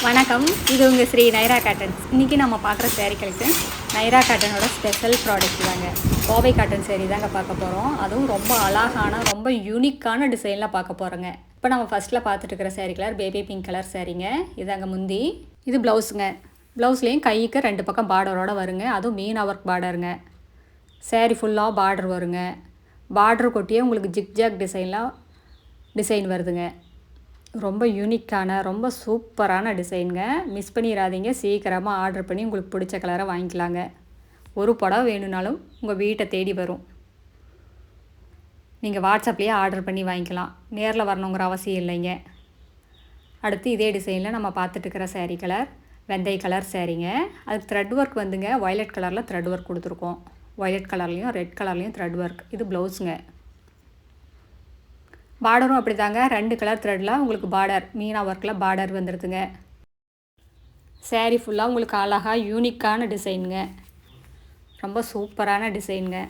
வணக்கம், இது உங்கள் ஸ்ரீ நைரா காட்டன்ஸ். இன்றைக்கி நம்ம பார்க்குற சேரீ கலெக்ஷன் நைரா காட்டனோட ஸ்பெஷல் ப்ராடக்ட் தாங்க. கோவை காட்டன் சேரீ தாங்க பார்க்க போகிறோம். அதுவும் ரொம்ப அழகான ரொம்ப யூனிக்கான டிசைனில் பார்க்க போகிறோங்க. இப்போ நம்ம ஃபஸ்ட்டில் பார்த்துட்டு இருக்கிற sari colour baby pink colour சேரீங்க. இதாங்க முந்தி. இது ப்ளவுஸுங்க. ப்ளவுஸ்லேயும் கைக்கு 2 பக்கம் பார்டரோடு வருங்க. அதுவும் மீனா ஒர்க் பார்டருங்க. சேரீ ஃபுல்லாக பார்டர் வருங்க. பார்டர் கொட்டியே உங்களுக்கு ஜிக்ஜாக் டிசைன் வருதுங்க. ரொம்ப யூனிக்கான ரொம்ப சூப்பரான டிசைனுங்க. மிஸ் பண்ணிடாதீங்க. சீக்கிரமாக ஆர்டர் பண்ணி உங்களுக்கு பிடிச்ச கலரை வாங்கிக்கலாங்க. ஒரு புடவை வேணும்னாலும் உங்கள் வீட்டை தேடி வரும். நீங்கள் வாட்ஸ்அப்லேயே ஆர்டர் பண்ணி வாங்கிக்கலாம். நேரில் வரணுங்கிற அவசியம் இல்லைங்க. அடுத்து இதே டிசைனில் நம்ம பார்த்துட்டு இருக்கிற சேரீ கலர் வெந்தய கலர் சேரீங்க. அதுக்கு த்ரெட் ஒர்க் வந்துங்க. வயலட் கலரில் த்ரெட் ஒர்க் கொடுத்துருக்கோம். வயலட் கலர்லேயும் ரெட் கலர்லேயும் த்ரெட் ஒர்க். இது ப்ளவுஸுங்க. பார்டரும் அப்படி தாங்க. 2 கலர் த்ரெட்டில் உங்களுக்கு பார்டர் மீனா ஒர்க்கில் பார்டர் வந்துடுதுங்க. சேரீ ஃபுல்லாக உங்களுக்கு அழகாக யூனிக்கான டிசைனுங்க. ரொம்ப சூப்பரான டிசைனுங்க.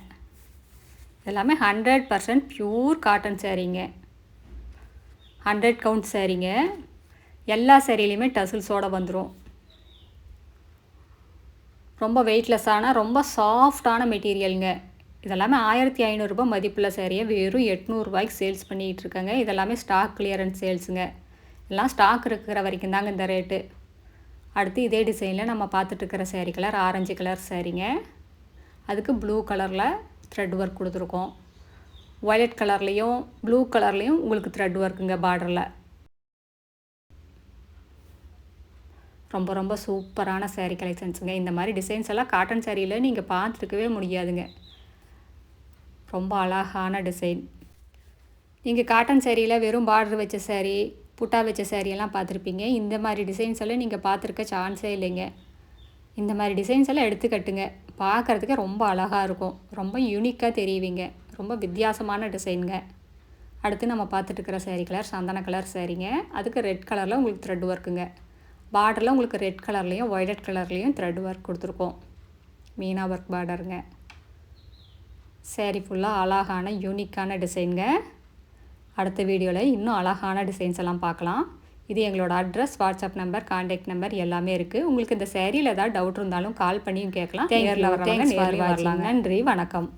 எல்லாமே 100% பியூர் காட்டன் சேரீங்க. 100 கவுண்ட் சேரீங்க. எல்லா சேரீலையுமே டசில்ஸோடு வந்துடும். ரொம்ப வெயிட்லெஸ்ஸான ரொம்ப சாஃப்டான மெட்டீரியலுங்க. இதெல்லாமே 1500 ரூபாய் மதிப்புள்ள சேரீயை வெறும் 800 ரூபாய்க்கு சேல்ஸ் பண்ணிகிட்டு இருக்காங்க. இதெல்லாமே ஸ்டாக் கிளியரன்ஸ் சேல்ஸுங்க. எல்லாம் ஸ்டாக் இருக்கிற வரைக்கும் தாங்க இந்த ரேட்டு. அடுத்து இதே டிசைனில் நம்ம பார்த்துட்டு இருக்கிற சேரீ கலர் ஆரஞ்சு கலர் சேரீங்க. அதுக்கு ப்ளூ கலரில் த்ரெட் ஒர்க் கொடுத்துருக்கோம். வயலட் கலர்லேயும் ப்ளூ கலர்லேயும் உங்களுக்கு த்ரெட் ஒர்க்குங்க பார்டரில். ரொம்ப ரொம்ப சூப்பரான சேரீ கலெக்ஷன்ஸுங்க. இந்த மாதிரி டிசைன்ஸ் எல்லாம் காட்டன் சேரீயில் நீங்கள் பார்த்துருக்கவே முடியாதுங்க. ரொம்ப அழகான டிசைன். நீங்கள் காட்டன் சேரீயில் வெறும் பார்டர் வச்ச சேரீ புட்டா வச்ச சேரீயெல்லாம் பார்த்துருப்பீங்க. இந்த மாதிரி டிசைன்ஸ் எல்லாம் நீங்கள் பார்த்துருக்க சான்ஸே இல்லைங்க. இந்த மாதிரி டிசைன்ஸ் எல்லாம் எடுத்துக்கட்டுங்க. பார்க்குறதுக்கு ரொம்ப அழகாக இருக்கும். ரொம்ப யூனிக்காக தெரியுவீங்க. ரொம்ப வித்தியாசமான டிசைனுங்க. அடுத்து நம்ம பார்த்துட்டு இருக்கிற சேரீ கலர் சந்தன கலர் சேரீங்க. அதுக்கு ரெட் கலரில் உங்களுக்கு த்ரெட் ஒர்க்குங்க. பார்டரில் உங்களுக்கு ரெட் கலர்லேயும் வயலட் கலர்லேயும் த்ரெட் ஒர்க் கொடுத்துருக்கோம். மீனா ஒர்க் பார்டருங்க. சேரீ ஃபுல்லாக அழகான யூனிக்கான டிசைனுங்க. அடுத்த வீடியோவில் இன்னும் அழகான டிசைன்ஸ் எல்லாம் பார்க்கலாம். இது எங்களோட address, WhatsApp number, contact number எல்லாமே இருக்குது. உங்களுக்கு இந்த சேரீயில் ஏதாவது டவுட் இருந்தாலும் கால் பண்ணியும் கேட்கலாம். நேரில் வரலாம். நன்றி, வணக்கம்.